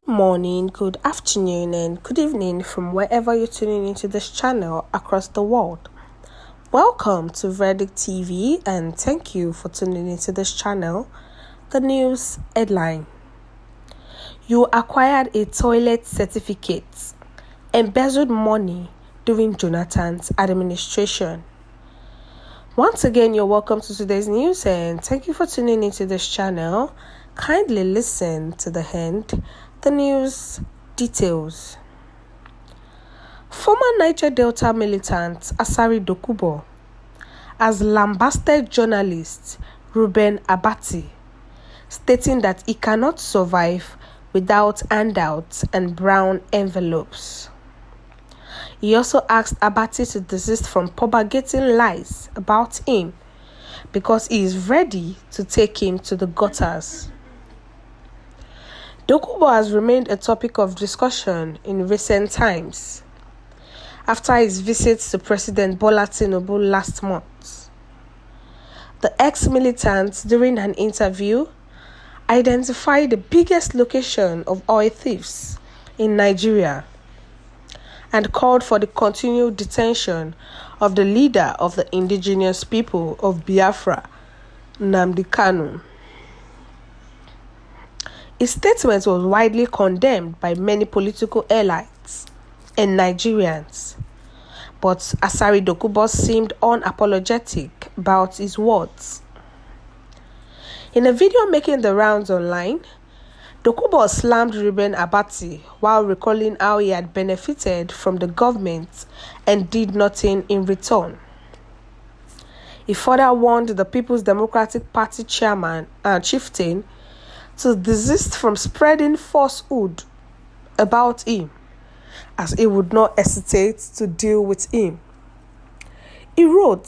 Morning, good afternoon, and good evening from wherever you're tuning into this channel across the world. Welcome to Verdict TV, and thank you for tuning into this channel. The news headline: You acquired a toilet certificate, embezzled money during Jonathan's administration. Once again, you're welcome to today's news, and thank you for tuning into this channel. Kindly listen to the end. The news details. Former Niger Delta militant Asari Dokubo has lambasted journalist Reuben Abati, stating that he cannot survive without handouts and brown envelopes. He also asked Abati to desist from propagating lies about him because he is ready to take him to the gutters. Dokubo has remained a topic of discussion in recent times after his visit to President Bola Tinubu last month. The ex-militant, during an interview, identified the biggest location of oil thieves in Nigeria and called for the continued detention of the leader of the indigenous people of Biafra, Nnamdi Kanu. His statement was widely condemned by many political elites and Nigerians, but Asari Dokubo seemed unapologetic about his words. In a video making the rounds online, Dokubo slammed Reuben Abati while recalling how he had benefited from the government and did nothing in return. He further warned the People's Democratic Party chairman and chieftain to desist from spreading falsehood about him, as he would not hesitate to deal with him. He wrote,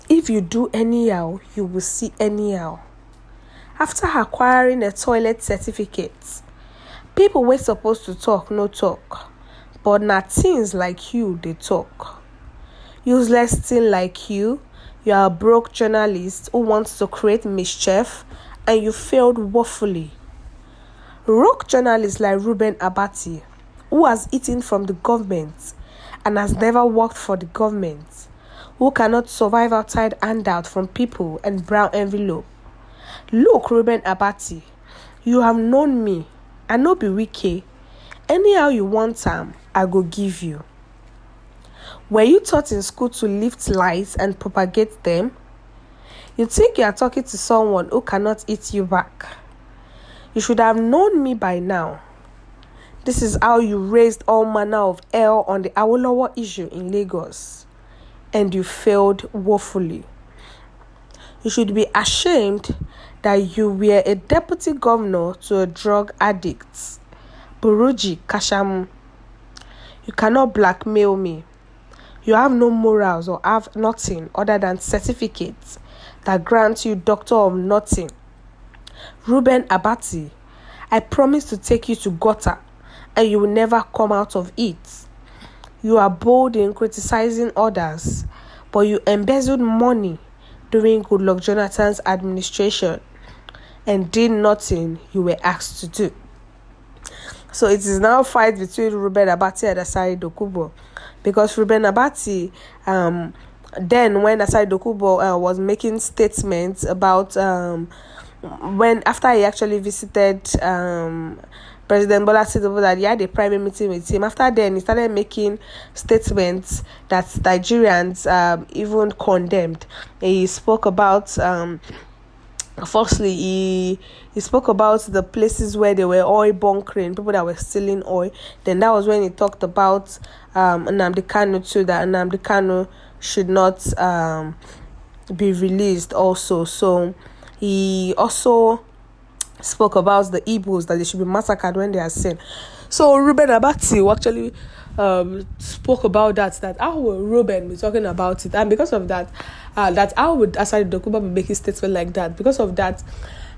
"If you do anyhow, you will see anyhow." After acquiring a toilet certificate, people were supposed to talk, no talk, but not things like you, they talk. Useless thing like you are a broke journalist who wants to create mischief, and you failed woefully. Rogue journalists like Reuben Abati, who has eaten from the government and has never worked for the government, who cannot survive outside handout from people and brown envelope. Look, Reuben Abati, you have known me, I no be wicked. Anyhow you want time, I go give you. Were you taught in school to lift lies and propagate them? You think you are talking to someone who cannot eat you back. You should have known me by now. This is how you raised all manner of hell on the Awolowo issue in Lagos, and you failed woefully. You should be ashamed that you were a deputy governor to a drug addict, Buruji Kashamu. You cannot blackmail me. You have no morals or have nothing other than certificates that grants you doctor of nothing. Reuben Abati, I promise to take you to gutter and you will never come out of it. You are bold in criticizing others, but you embezzled money during Goodluck Jonathan's administration and did nothing you were asked to do. So it is now a fight between Reuben Abati and Asari Dokubo, because Reuben Abati, then when Asari Dokubo was making statements about after he actually visited President Bola Tinubu, that he had a private meeting with him. After then, he started making statements that Nigerians even condemned. He spoke about firstly, he spoke about the places where there were oil bunkering, people that were stealing oil. Then that was when he talked about Nnamdi Kanu too, that Nnamdi Kanu should not be released also. So he also spoke about the Igbos, that they should be massacred when they are sin. So Reuben Abati actually spoke about that how will Reuben be talking about it, and because of that, that how would Asari Dokubo be making statement like that? Because of that,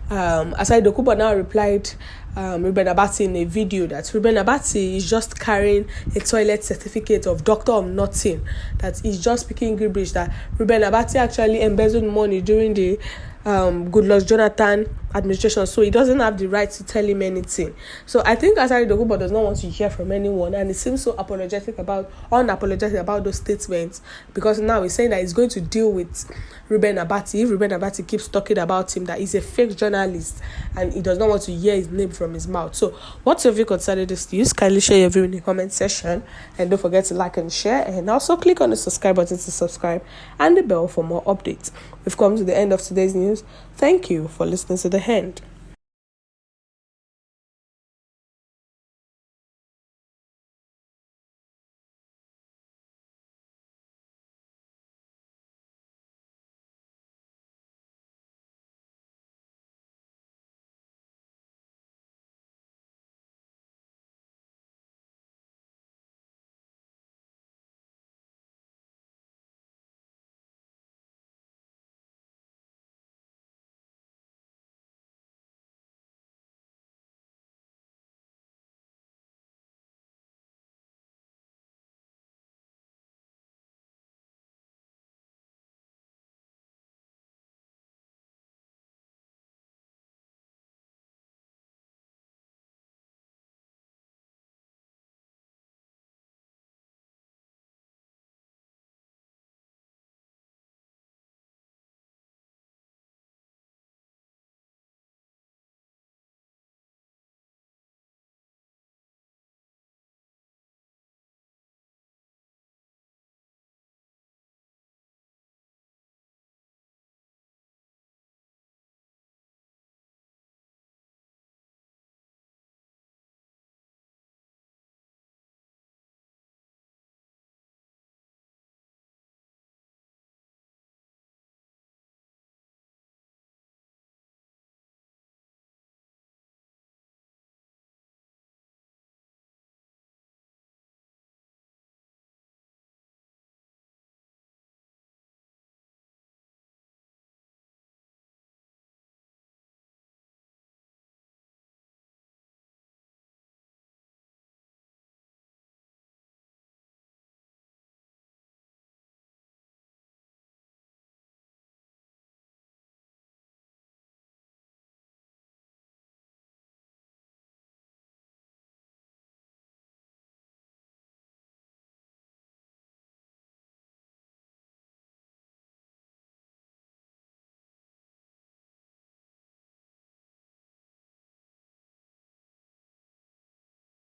Asari Dokubo now replied Reuben Abati in a video that Reuben Abati is just carrying a toilet certificate of doctor of nothing, that he's just speaking gibberish, that Reuben Abati actually embezzled money during the Goodluck Jonathan administration, so he doesn't have the right to tell him anything. So I think Asari Dokubo does not want to hear from anyone, and he seems so unapologetic about those statements, because now he's saying that he's going to deal with Reuben Abati if Reuben Abati keeps talking about him, that he's a fake journalist and he does not want to hear his name from his mouth. So what's your view concerning this news? Kindly share your view in the comment section, and don't forget to like and share, and also click on the subscribe button to subscribe and the bell for more updates. We've come to the end of today's news. Thank you for listening to the end.